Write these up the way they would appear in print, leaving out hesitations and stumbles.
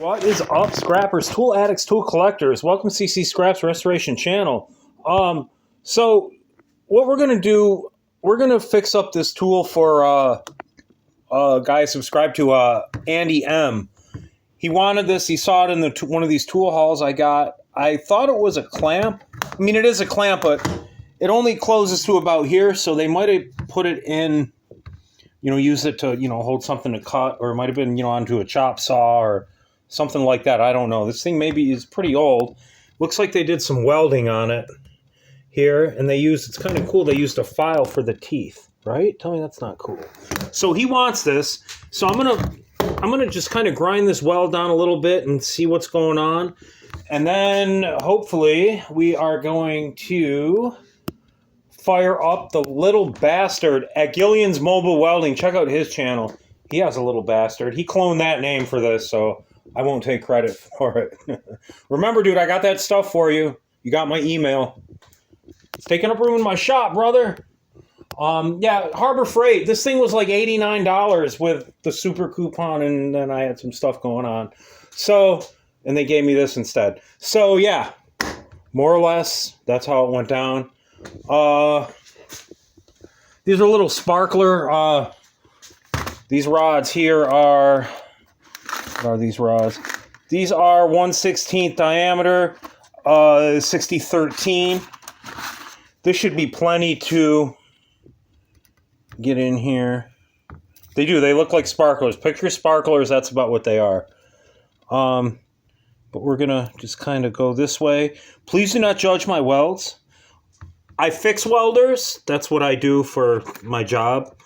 What is up, scrappers, tool addicts, tool collectors? Welcome to Ccscraps Restoration Channel. So what we're gonna do, we're gonna fix up this tool for a guy subscribed to Andy M. He wanted this. He saw it in the one of these tool hauls I got. I thought it was a clamp. I mean, it is a clamp, but it only closes to about here. So they might have put it in, use it to hold something to cut, or it might have been onto a chop saw or something like that. I don't know. This thing maybe is pretty old. Looks like they did some welding on it here, and it's kind of cool, they used a file for the teeth, right? Tell me that's not cool. So he wants this. So I'm gonna just kind of grind this weld down a little bit and see what's going on. And then hopefully we are going to fire up the little bastard at Gillian's Mobile Welding. Check out his channel. He has a little bastard. He cloned that name for this, so I won't take credit for it. Remember, dude, I got that stuff for you. You got my email. It's taking up room in my shop, brother. Yeah, Harbor Freight. This thing was like $89 with the super coupon, and then I had some stuff going on. So, and they gave me this instead. So, yeah, more or less, that's how it went down. These are little sparkler. These rods here are... What are these rods? These are 1/16 diameter, 6013. This should be plenty to get in here. They do. They look like sparklers. Picture sparklers. That's about what they are. But we're going to just kind of go this way. Please do not judge my welds. I fix welders. That's what I do for my job.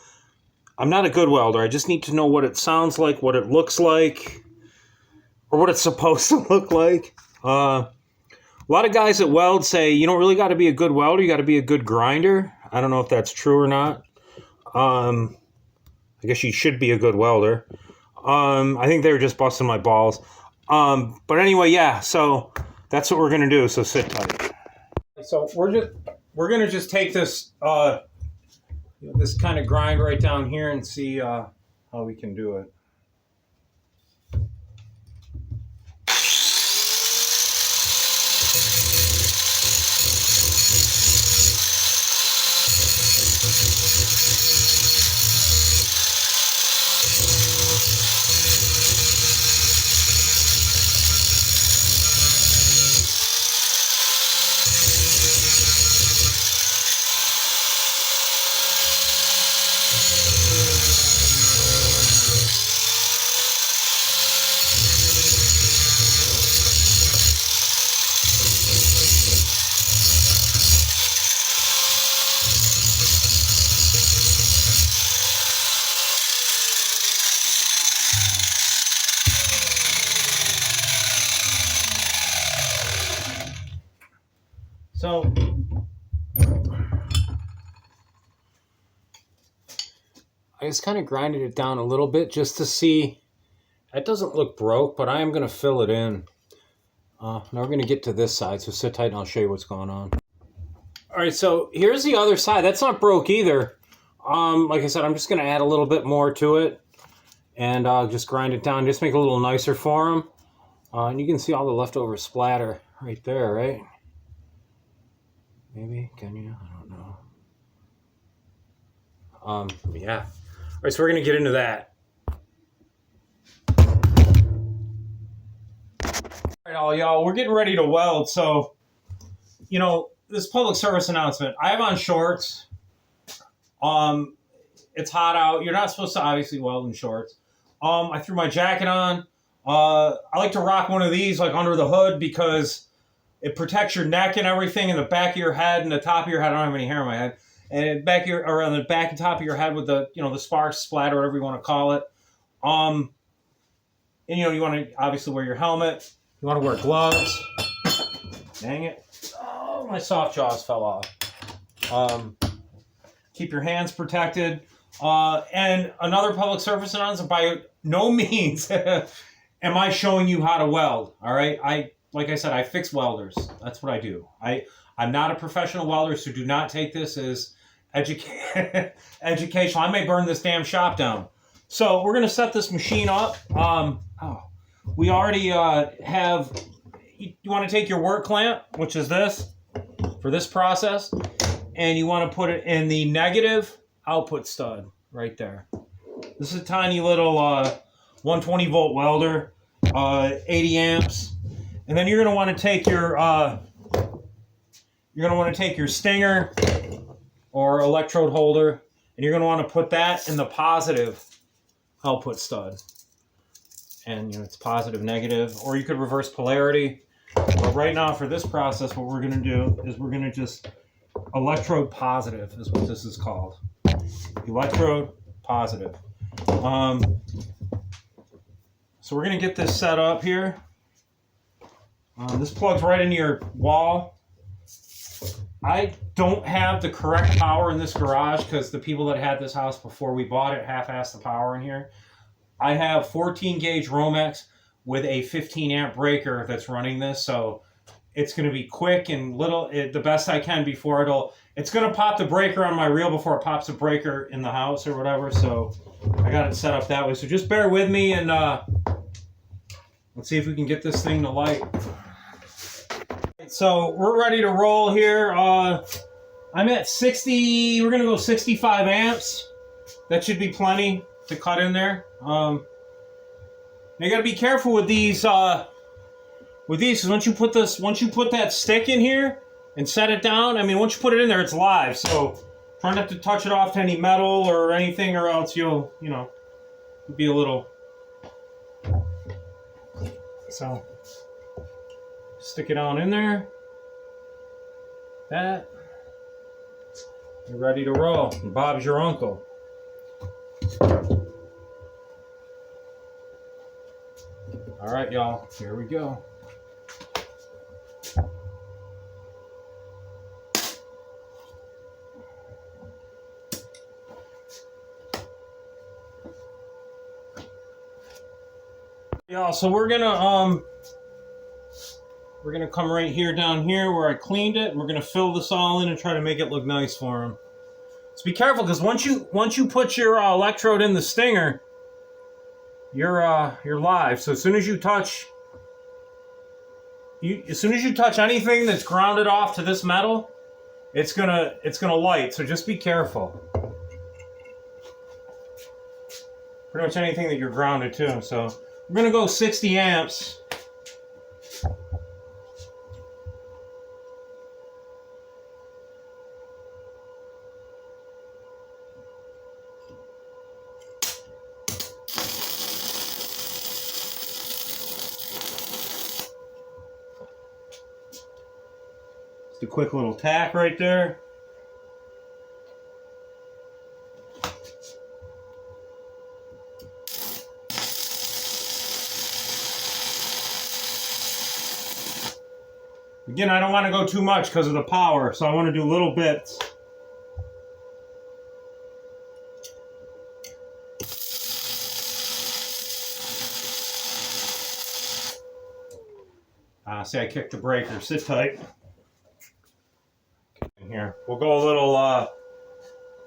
I'm not a good welder. I just need to know what it sounds like, what it looks like, or what it's supposed to look like. A lot of guys that weld say you don't really got to be a good welder. You got to be a good grinder. I don't know if that's true or not. I guess you should be a good welder. I think they were just busting my balls. But anyway, yeah. So that's what we're gonna do. So sit tight. So we're gonna just take this this kind of grind right down here and see how we can do it. So I just kind of grinded it down a little bit just to see. It doesn't look broke, but I am going to fill it in. Now we're going to get to this side, so sit tight and I'll show you what's going on. All right, so here's the other side. That's not broke either. Like I said, I'm just going to add a little bit more to it and just grind it down, just make it a little nicer for them. And you can see all the leftover splatter right there, right? Maybe, can you? I don't know. Yeah. All right, so we're going to get into that. All right, all y'all, we're getting ready to weld. So, this public service announcement. I have on shorts. It's hot out. You're not supposed to obviously weld in shorts. I threw my jacket on. I like to rock one of these like under the hood because it protects your neck and everything, and the back of your head and the top of your head. I don't have any hair on my head. And around the back and top of your head with the, the sparks, splatter, whatever you want to call it. And you want to obviously wear your helmet. You want to wear gloves. Dang it. Oh, my soft jaws fell off. Keep your hands protected. And another public service announcement, by no means am I showing you how to weld, all right? Like I said, I fix welders. That's what I do. I'm not a professional welder, so do not take this as educational. I may burn this damn shop down. So we're going to set this machine up. we already have, you want to take your work clamp, which is this, for this process, and you want to put it in the negative output stud right there. This is a tiny little 120 volt welder, 80 amps, and then you're going to want to take your stinger or electrode holder, and you're going to want to put that in the positive output stud. And it's positive, negative, or you could reverse polarity. But right now for this process, what we're going to do is we're going to just electrode positive is what this is called. Electrode positive. So we're going to get this set up here. This plugs right into your wall. I don't have the correct power in this garage because the people that had this house before we bought it half-assed the power in here. I have 14 gauge Romex with a 15 amp breaker that's running this, so it's going to be quick and the best I can before it's going to pop the breaker on my reel before it pops the breaker in the house or whatever, so I got it set up that way. So just bear with me and let's see if we can get this thing to light. So we're ready to roll here. I'm at 60, we're going to go 65 amps. That should be plenty to cut in there. You got to be careful with these because once you put that stick in here and set it down, I mean, once you put it in there, it's live. So try not to touch it off to any metal or anything, or else you'll be a little. So stick it on in there. That. You're ready to roll. And Bob's your uncle. All right, y'all, here we go. Y'all, so we're gonna come right here down here where I cleaned it, and we're gonna fill this all in and try to make it look nice for him. So be careful, because once you put your electrode in the stinger, you're live. So as soon as you touch anything that's grounded off to this metal, it's gonna light. So just be careful. Pretty much anything that you're grounded to. So we're gonna go 60 amps. Just a quick little tack right there. Again, I don't want to go too much because of the power, so I want to do little bits. See, I kicked the breaker. Sit tight. In here, we'll go a little.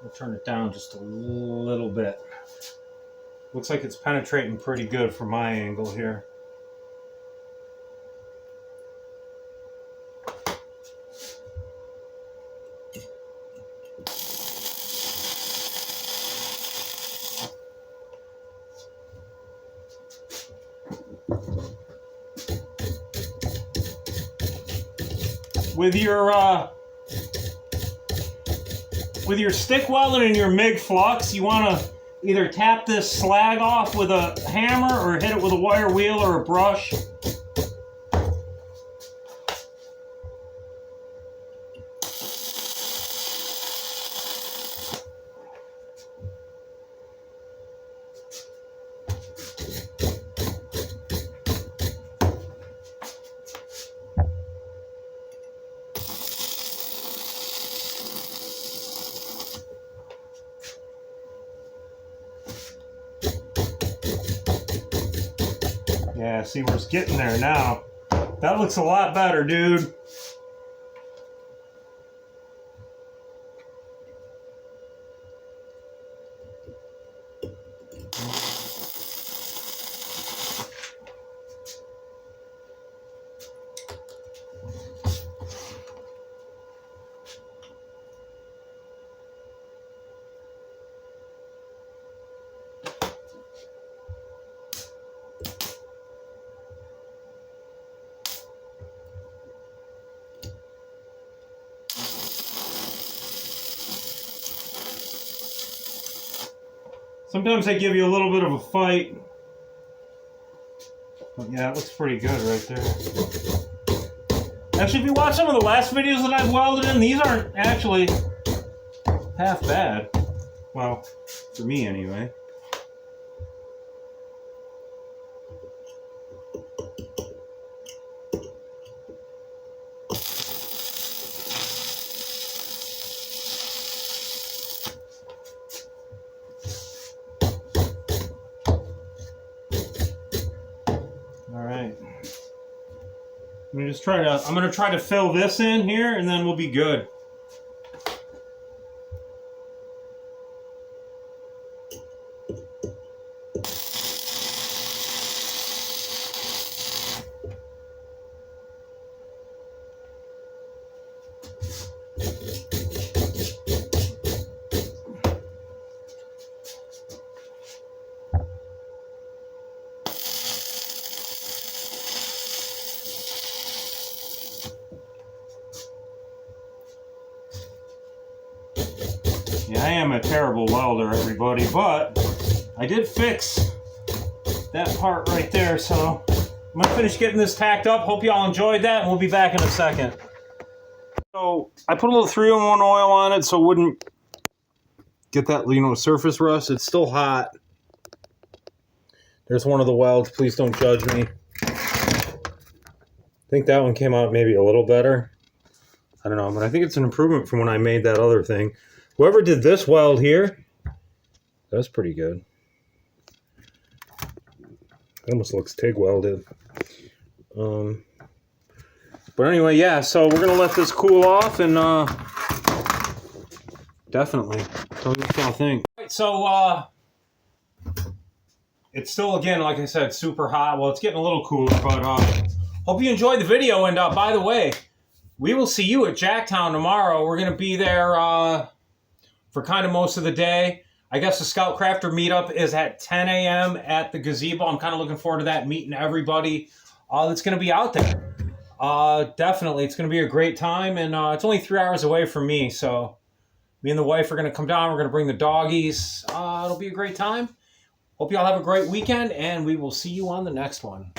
We'll turn it down just a little bit. Looks like it's penetrating pretty good from my angle here. With your stick welding and your MIG flux, you want to either tap this slag off with a hammer or hit it with a wire wheel or a brush. Yeah, see, we're just getting there now. That looks a lot better, dude. Sometimes they give you a little bit of a fight. But yeah, it looks pretty good right there. Actually, if you watch some of the last videos that I've welded in, these aren't actually half bad. Well, for me anyway. I'm gonna try to fill this in here, and then we'll be good. Yeah, I am a terrible welder, everybody, but I did fix that part right there, so I'm gonna finish getting this tacked up. Hope y'all enjoyed that, and we'll be back in a second. So I put a little 3-in-1 oil on it so it wouldn't get that, surface rust. It's still hot. There's one of the welds. Please don't judge me. I think that one came out maybe a little better. I don't know, but I think it's an improvement from when I made that other thing. Whoever did this weld here, that's pretty good. It almost looks TIG welded. But anyway, yeah, so we're going to let this cool off, and definitely. Tell me what y'all think. Right, so it's still, again, like I said, super hot. Well, it's getting a little cooler, but hope you enjoyed the video. And by the way, we will see you at Jacktown tomorrow. We're going to be there for kind of most of the day. I guess the Scout Crafter meetup is at 10 a.m. at the gazebo. I'm kind of looking forward to that, meeting everybody that's going to be out there. Definitely, it's going to be a great time, and it's only 3 hours away from me, so me and the wife are going to come down. We're going to bring the doggies. It'll be a great time. Hope y'all have a great weekend, and we will see you on the next one.